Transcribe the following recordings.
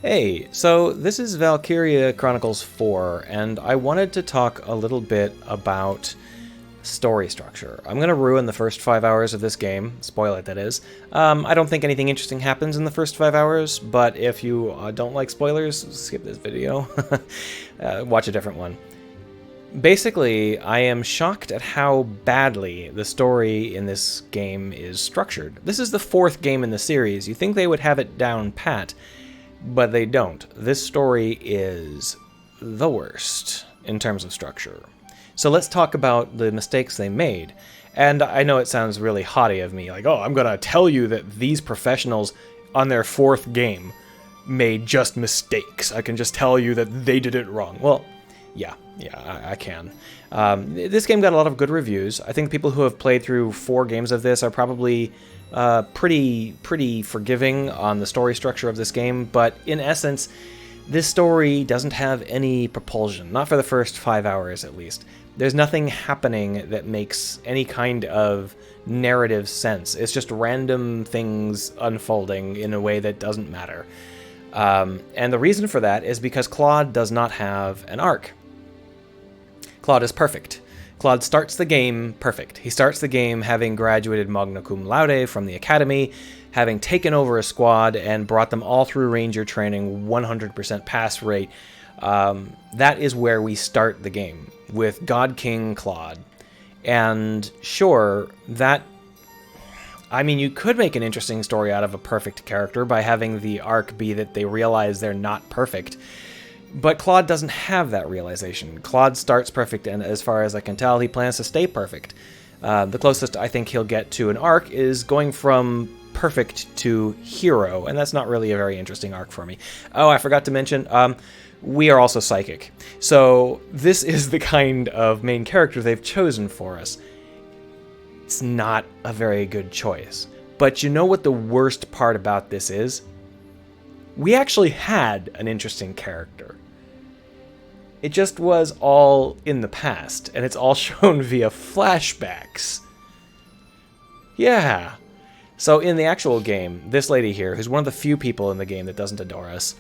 Hey, so this is Valkyria Chronicles 4, and I wanted to talk a little bit about story structure. I'm going to ruin the first 5 hours of this game, spoil it that is. I don't think anything interesting happens in the first 5 hours, but if you don't like spoilers, skip this video. Watch a different one. Basically, I am shocked at how badly the story in this game is structured. This is the 4th game in the series. You think they would have it down pat, but they don't. This story is the worst in terms of structure. So let's talk about the mistakes they made. And I know it sounds really haughty of me, like, oh, I'm going to tell you that these professionals on their 4th game made just mistakes. I can just tell you that they did it wrong. Well, yeah, I can. This game got a lot of good reviews. I think people who have played through 4 games of this are probably pretty forgiving on the story structure of this game, but in essence, this story doesn't have any propulsion, not for the first 5 hours at least. There's nothing happening that makes any kind of narrative sense. It's just random things unfolding in a way that doesn't matter. And the reason for that is because Claude does not have an arc. Claude is perfect. Claude starts the game perfect. He starts the game having graduated magna cum laude from the academy, having taken over a squad and brought them all through ranger training, 100% pass rate. That is where we start the game, with God King Claude. And sure, you could make an interesting story out of a perfect character by having the arc be that they realize they're not perfect. But Claude doesn't have that realization. Claude starts perfect, and as far as I can tell, he plans to stay perfect. The closest I think he'll get to an arc is going from perfect to hero, and that's not really a very interesting arc for me. Oh, I forgot to mention, we are also psychic. So this is the kind of main character they've chosen for us. It's not a very good choice. But you know what the worst part about this is? We actually had an interesting character. It just was all in the past, and it's all shown via flashbacks. Yeah. So in the actual game, this lady here, who's one of the few people in the game that doesn't adore us,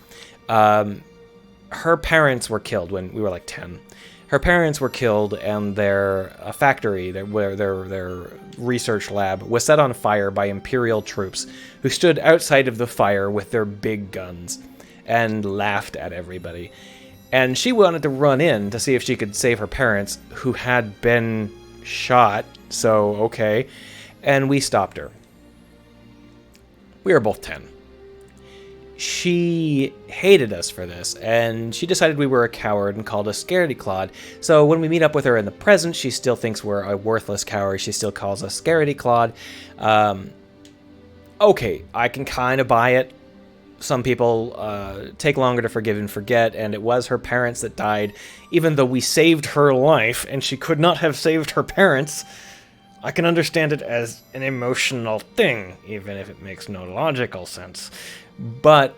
her parents were killed when we were like 10. Her parents were killed, and their factory, their research lab, was set on fire by Imperial troops who stood outside of the fire with their big guns and laughed at everybody. And she wanted to run in to see if she could save her parents, who had been shot, so okay. And we stopped her. We were both 10. She hated us for this, and she decided we were a coward and called us Scaredy Claude. So when we meet up with her in the present, she still thinks we're a worthless coward. She still calls us Scaredy Claude. Okay, I can kind of buy it. Some people take longer to forgive and forget, and it was her parents that died, even though we saved her life, and she could not have saved her parents. I can understand it as an emotional thing, even if it makes no logical sense. But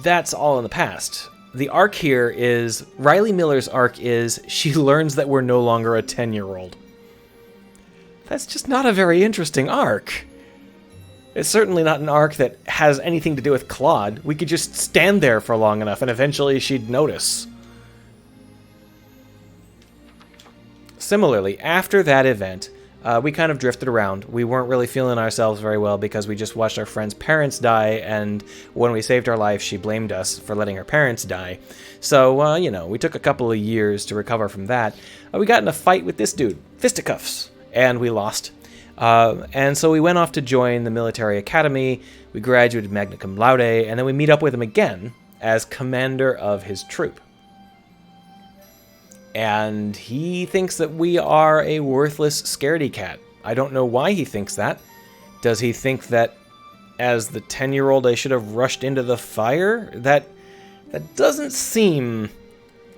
that's all in the past. The arc here is, Riley Miller's arc is, she learns that we're no longer a 10-year-old. That's just not a very interesting arc. It's certainly not an arc that has anything to do with Claude. We could just stand there for long enough and eventually she'd notice. Similarly, after that event, we kind of drifted around. We weren't really feeling ourselves very well because we just watched our friend's parents die, and when we saved our life, she blamed us for letting her parents die. So, we took a couple of years to recover from that. We got in a fight with this dude, fisticuffs, and we lost. And so we went off to join the military academy. We graduated magna cum laude, and then we meet up with him again as commander of his troop. And he thinks that we are a worthless scaredy cat. I don't know why he thinks that. Does he think that as the 10-year-old I should have rushed into the fire? That doesn't seem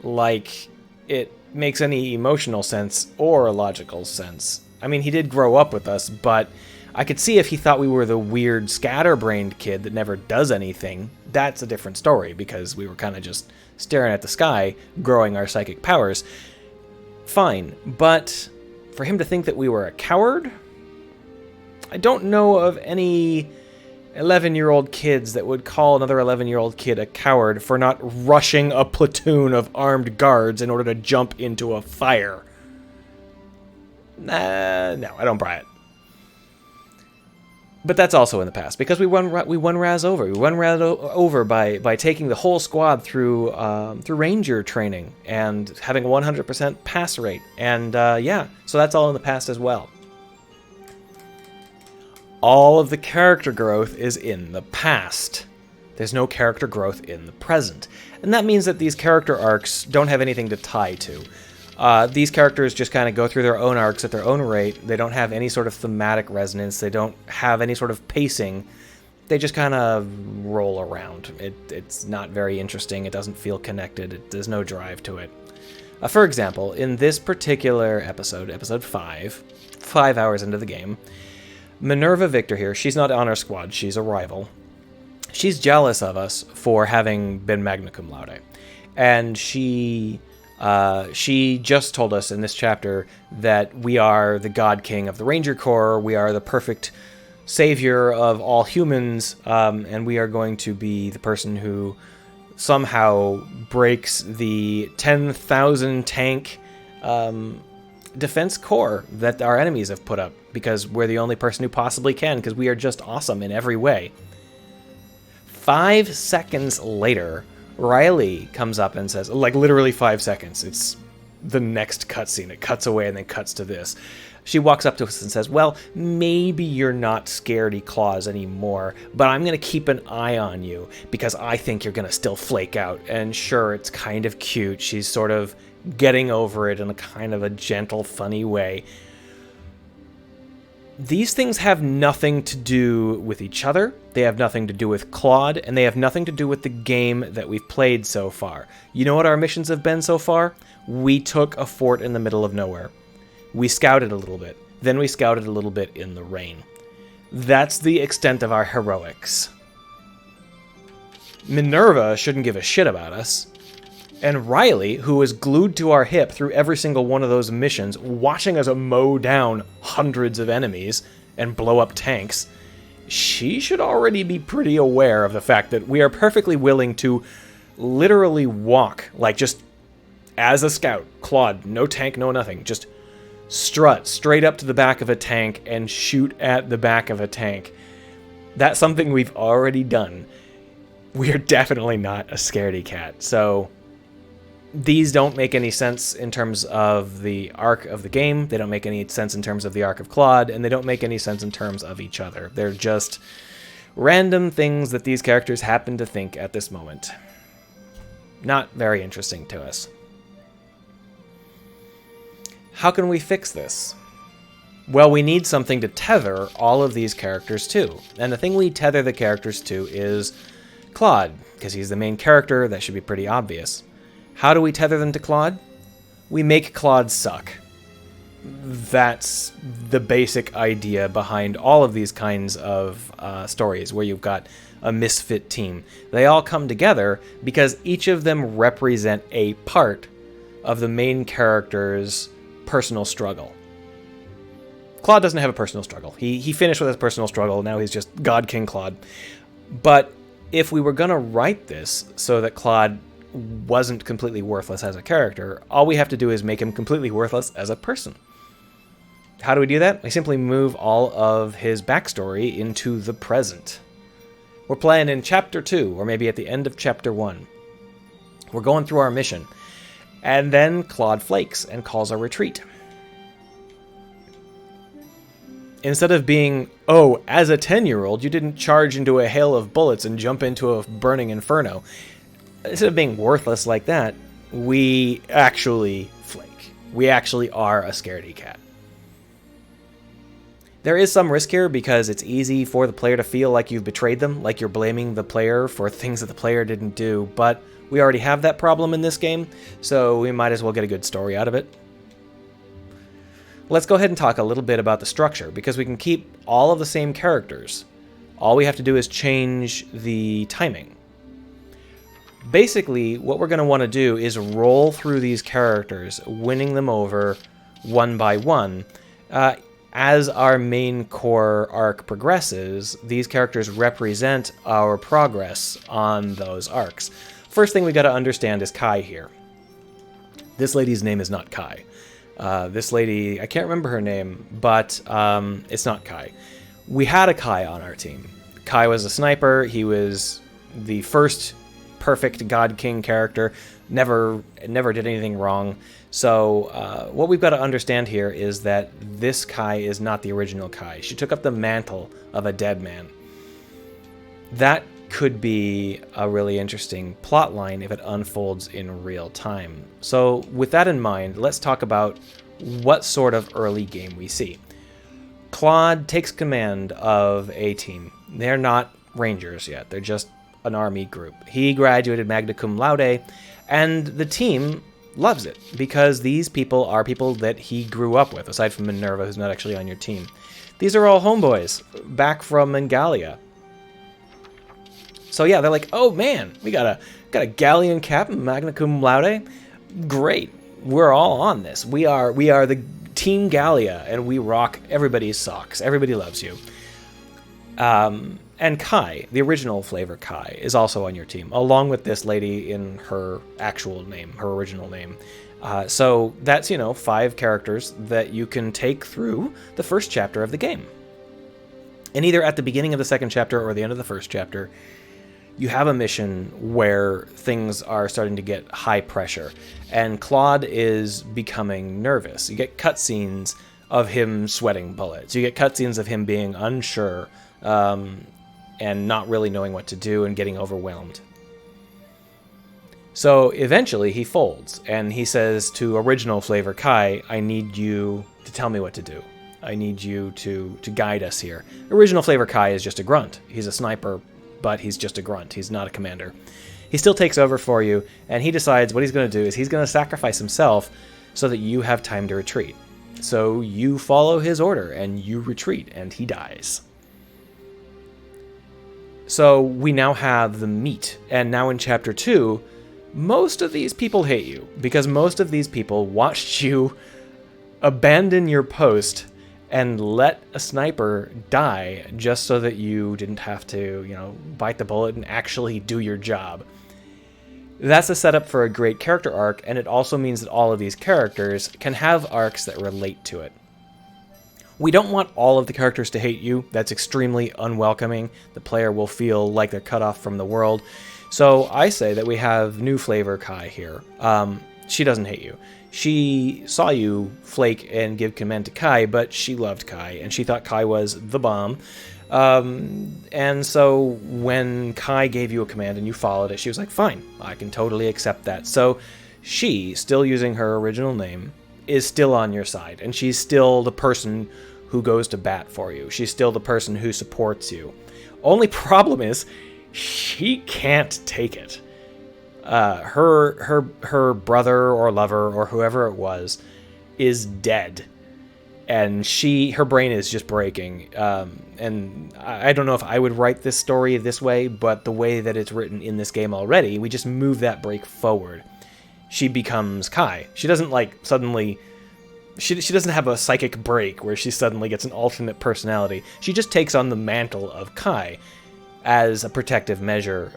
like it makes any emotional sense or logical sense. I mean, he did grow up with us, but I could see if he thought we were the weird scatterbrained kid that never does anything. That's a different story, because we were kind of just staring at the sky, growing our psychic powers. Fine, but for him to think that we were a coward? I don't know of any 11-year-old kids that would call another 11-year-old kid a coward for not rushing a platoon of armed guards in order to jump into a fire. No, I don't buy it. But that's also in the past, because we won Raz over. We won Raz over by taking the whole squad through Ranger training and having a 100% pass rate. And yeah, so that's all in the past as well. All of the character growth is in the past. There's no character growth in the present. And that means that these character arcs don't have anything to tie to. These characters just kind of go through their own arcs at their own rate. They don't have any sort of thematic resonance. They don't have any sort of pacing. They just kind of roll around. It's not very interesting. It doesn't feel connected. There's no drive to it. For example, in this particular episode, episode 5 hours into the game, Minerva Victor here, she's not on our squad. She's a rival. She's jealous of us for having been magna cum laude. And she just told us in this chapter that we are the God King of the Ranger Corps, we are the perfect savior of all humans, and we are going to be the person who somehow breaks the 10,000 tank defense core that our enemies have put up, because we're the only person who possibly can, because we are just awesome in every way. 5 seconds later, Riley comes up and says, like literally 5 seconds, it's the next cutscene. It cuts away and then cuts to this. She walks up to us and says, well, maybe you're not scaredy claws anymore, but I'm going to keep an eye on you because I think you're going to still flake out. And sure, it's kind of cute. She's sort of getting over it in a kind of a gentle, funny way. These things have nothing to do with each other, they have nothing to do with Claude, and they have nothing to do with the game that we've played so far. You know what our missions have been so far? We took a fort in the middle of nowhere. We scouted a little bit. Then we scouted a little bit in the rain. That's the extent of our heroics. Minerva shouldn't give a shit about us. And Riley, who was glued to our hip through every single one of those missions, watching us mow down hundreds of enemies and blow up tanks, she should already be pretty aware of the fact that we are perfectly willing to literally walk, like just as a scout, Claude, no tank, no nothing, just strut straight up to the back of a tank and shoot at the back of a tank. That's something we've already done. We are definitely not a scaredy cat, so these don't make any sense in terms of the arc of the game, they don't make any sense in terms of the arc of Claude, and they don't make any sense in terms of each other. They're just random things that these characters happen to think at this moment. Not very interesting to us. How can we fix this? Well, we need something to tether all of these characters to. And the thing we tether the characters to is Claude, because he's the main character. That should be pretty obvious. How do we tether them to Claude? We make Claude suck. That's the basic idea behind all of these kinds of stories where you've got a misfit team. They all come together because each of them represent a part of the main character's personal struggle. Claude doesn't have a personal struggle. He finished with his personal struggle, now he's just God King Claude. But if we were going to write this so that Claude wasn't completely worthless as a character, all we have to do is make him completely worthless as a person. How do we do that? We simply move all of his backstory into the present. We're playing in Chapter 2, or maybe at the end of Chapter 1. We're going through our mission, and then Claude flakes and calls a retreat. Instead of being, oh, as a 10-year-old, you didn't charge into a hail of bullets and jump into a burning inferno. Instead of being worthless like that, we actually flake. We actually are a scaredy cat. There is some risk here because it's easy for the player to feel like you've betrayed them, like you're blaming the player for things that the player didn't do, but we already have that problem in this game, so we might as well get a good story out of it. Let's go ahead and talk a little bit about the structure, because we can keep all of the same characters. All we have to do is change the timing. Basically, what we're going to want to do is roll through these characters, winning them over one by one, as our main core arc progresses, these characters represent our progress on those arcs. First thing we got to understand is Kai here. This lady's name is not Kai. This lady, I can't remember her name, but it's not Kai. We had a Kai on our team. Kai was a sniper. He was the first perfect God King character. Never did anything wrong. So what we've got to understand here is that this Kai is not the original Kai. She took up the mantle of a dead man. That could be a really interesting plot line if it unfolds in real time. So with that in mind, let's talk about what sort of early game we see. Claude takes command of a team. They're not Rangers yet. They're just an army group. He graduated magna cum laude, and the team loves it because these people are people that he grew up with, aside from Minerva, who's not actually on your team. These are all homeboys back from Mangalia. So yeah, they're like, oh man, we got a galleon captain, magna cum laude. Great, we're all on this. We are the Team Gallia, and we rock everybody's socks. Everybody loves you. And Kai, the original flavor Kai, is also on your team, along with this lady in her actual name, her original name. So that's, 5 characters that you can take through the first chapter of the game. And either at the beginning of the second chapter or the end of the first chapter, you have a mission where things are starting to get high pressure, and Claude is becoming nervous. You get cutscenes of him sweating bullets. You get cutscenes of him being unsure and not really knowing what to do and getting overwhelmed. So eventually he folds, and he says to original flavor Kai, I need you to tell me what to do. I need you to guide us here. Original flavor Kai is just a grunt. He's a sniper, but he's just a grunt. He's not a commander. He still takes over for you, and he decides what he's going to do is he's going to sacrifice himself so that you have time to retreat. So you follow his order, and you retreat, and he dies. So we now have the meat, and now in Chapter 2, most of these people hate you, because most of these people watched you abandon your post and let a sniper die just so that you didn't have to, bite the bullet and actually do your job. That's a setup for a great character arc, and it also means that all of these characters can have arcs that relate to it. We don't want all of the characters to hate you. That's extremely unwelcoming. The player will feel like they're cut off from the world. So I say that we have new flavor Kai here. She doesn't hate you. She saw you flake and give command to Kai, but she loved Kai, and she thought Kai was the bomb. And so when Kai gave you a command and you followed it, she was like, fine, I can totally accept that. So she, still using her original name, is still on your side, and she's still the person who goes to bat for you. She's still the person who supports you. Only problem is, she can't take it. Her brother or lover or whoever it was is dead, and her brain is just breaking. And I don't know if I would write this story this way, but the way that it's written in this game already, we just move that break forward. She becomes Kai. She doesn't suddenly. She doesn't have a psychic break where she suddenly gets an alternate personality. She just takes on the mantle of Kai as a protective measure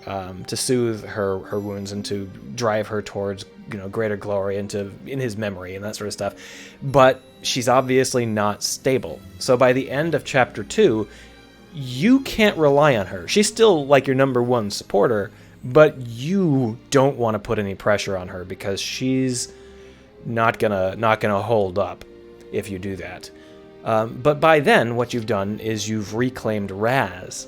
to soothe her wounds and to drive her towards greater glory and in his memory and that sort of stuff. But she's obviously not stable. So by the end of Chapter 2, you can't rely on her. She's still your number one supporter, but you don't want to put any pressure on her because she's not gonna hold up if you do that. But by then, what you've done is you've reclaimed Raz.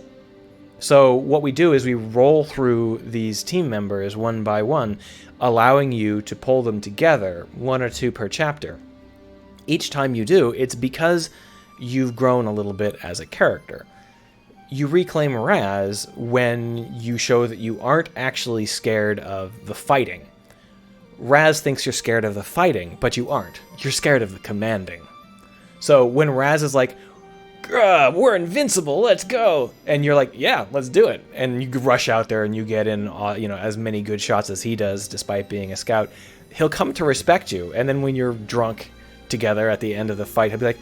So what we do is we roll through these team members one by one, allowing you to pull them together, 1 or 2 per chapter. Each time you do, it's because you've grown a little bit as a character. You reclaim Raz when you show that you aren't actually scared of the fighting. Raz thinks you're scared of the fighting, but you aren't. You're scared of the commanding. So when Raz is like, we're invincible, let's go, and you're like, yeah, let's do it, and you rush out there and you get in as many good shots as he does despite being a scout, he'll come to respect you. And then when you're drunk together at the end of the fight, he'll be like,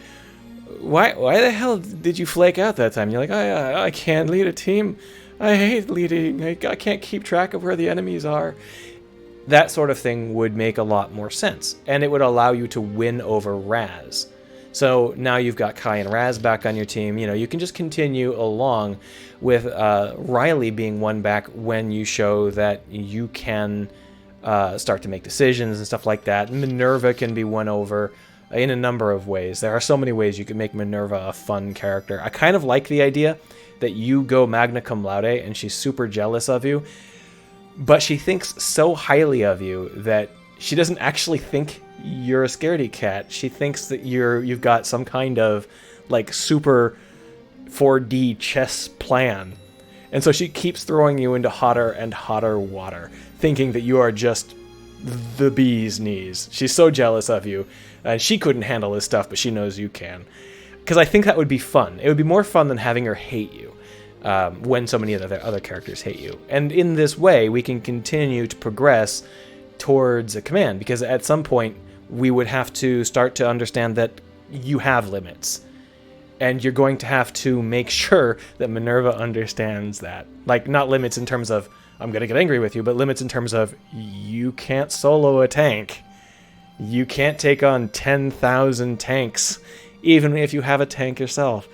why the hell did you flake out that time? You're like, I can't lead a team. I hate leading. I can't keep track of where the enemies are. That sort of thing would make a lot more sense, and it would allow you to win over Raz. So now you've got Kai and Raz back on your team. You know, you can just continue along with Riley being won back when you show that you can start to make decisions and stuff like that. Minerva can be won over in a number of ways. There are so many ways you can make Minerva a fun character. I kind of like the idea that you go magna cum laude and she's super jealous of you, but she thinks so highly of you that she doesn't actually think you're a scaredy cat. She thinks that you've got some kind of like super 4D chess plan. And so she keeps throwing you into hotter and hotter water, thinking that you are just the bee's knees. She's so jealous of you. She couldn't handle this stuff, but she knows you can. Because I think that would be fun. It would be more fun than having her hate you when so many other characters hate you. And in this way, we can continue to progress towards a command, because at some point, we would have to start to understand that you have limits. And you're going to have to make sure that Minerva understands that. Like, not limits in terms of, I'm going to get angry with you, but limits in terms of, you can't solo a tank. You can't take on 10,000 tanks, even if you have a tank yourself.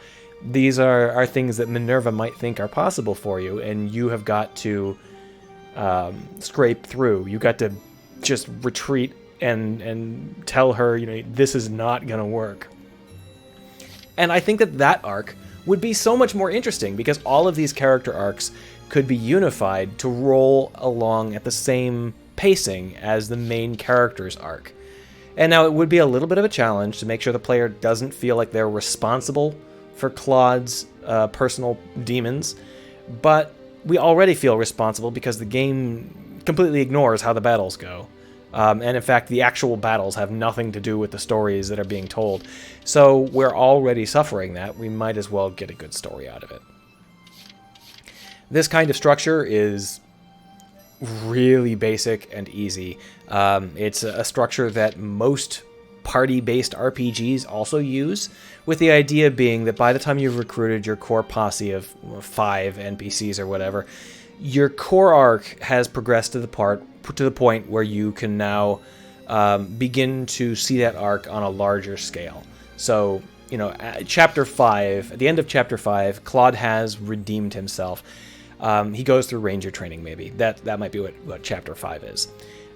These are things that Minerva might think are possible for you, and you have got to scrape through. You got to just retreat and tell her, you know, this is not going to work. And I think that arc would be so much more interesting, because all of these character arcs could be unified to roll along at the same pacing as the main character's arc. And now it would be a little bit of a challenge to make sure the player doesn't feel like they're responsible for Claude's personal demons, but we already feel responsible because the game completely ignores how the battles go. And in fact, the actual battles have nothing to do with the stories that are being told. So we're already suffering that. We might as well get a good story out of it. This kind of structure is really basic and easy. It's a structure that most party-based RPGs also use, with the idea being that by the time you've recruited your core posse of 5 NPCs or whatever, your core arc has progressed to the point where you can now begin to see that arc on a larger scale. So, you know, at Chapter 5, at the end of Chapter 5, Claude has redeemed himself. He goes through Ranger training, maybe. That might be what Chapter 5 is.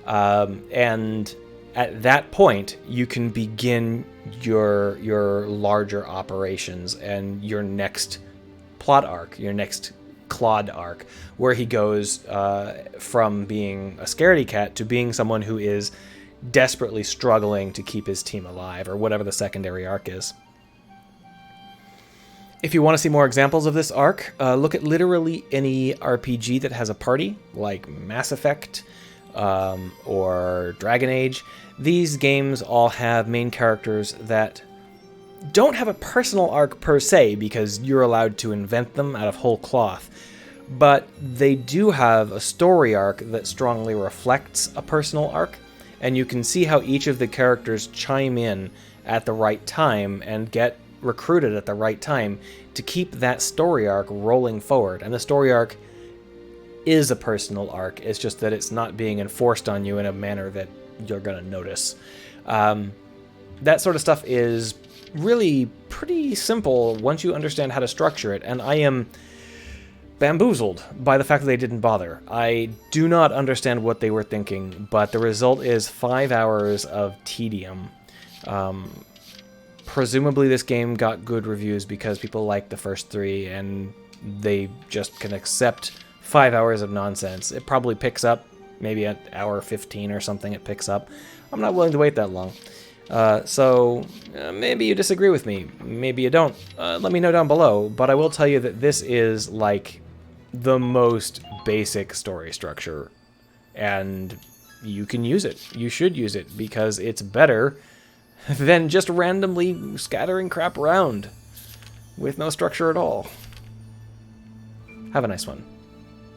And at that point, you can begin your larger operations and your next plot arc, your next Claude arc, where he goes from being a scaredy cat to being someone who is desperately struggling to keep his team alive, or whatever the secondary arc is. If you want to see more examples of this arc, look at literally any RPG that has a party, like Mass Effect or Dragon Age. These games all have main characters that don't have a personal arc per se, because you're allowed to invent them out of whole cloth, but they do have a story arc that strongly reflects a personal arc, and you can see how each of the characters chime in at the right time and get recruited at the right time to keep that story arc rolling forward. And the story arc is a personal arc, it's just that it's not being enforced on you in a manner that you're going to notice. That sort of stuff is really pretty simple once you understand how to structure it, and I am bamboozled by the fact that they didn't bother. I do not understand what they were thinking, but the result is 5 hours of tedium. Presumably this game got good reviews because people like the first 3, and they just can accept 5 hours of nonsense. It probably picks up, maybe at hour 15 or something it picks up. I'm not willing to wait that long. So maybe you disagree with me, maybe you don't. Let me know down below, but I will tell you that this is like the most basic story structure, and you can use it. You should use it, because it's better than just randomly scattering crap around with no structure at all. Have a nice one.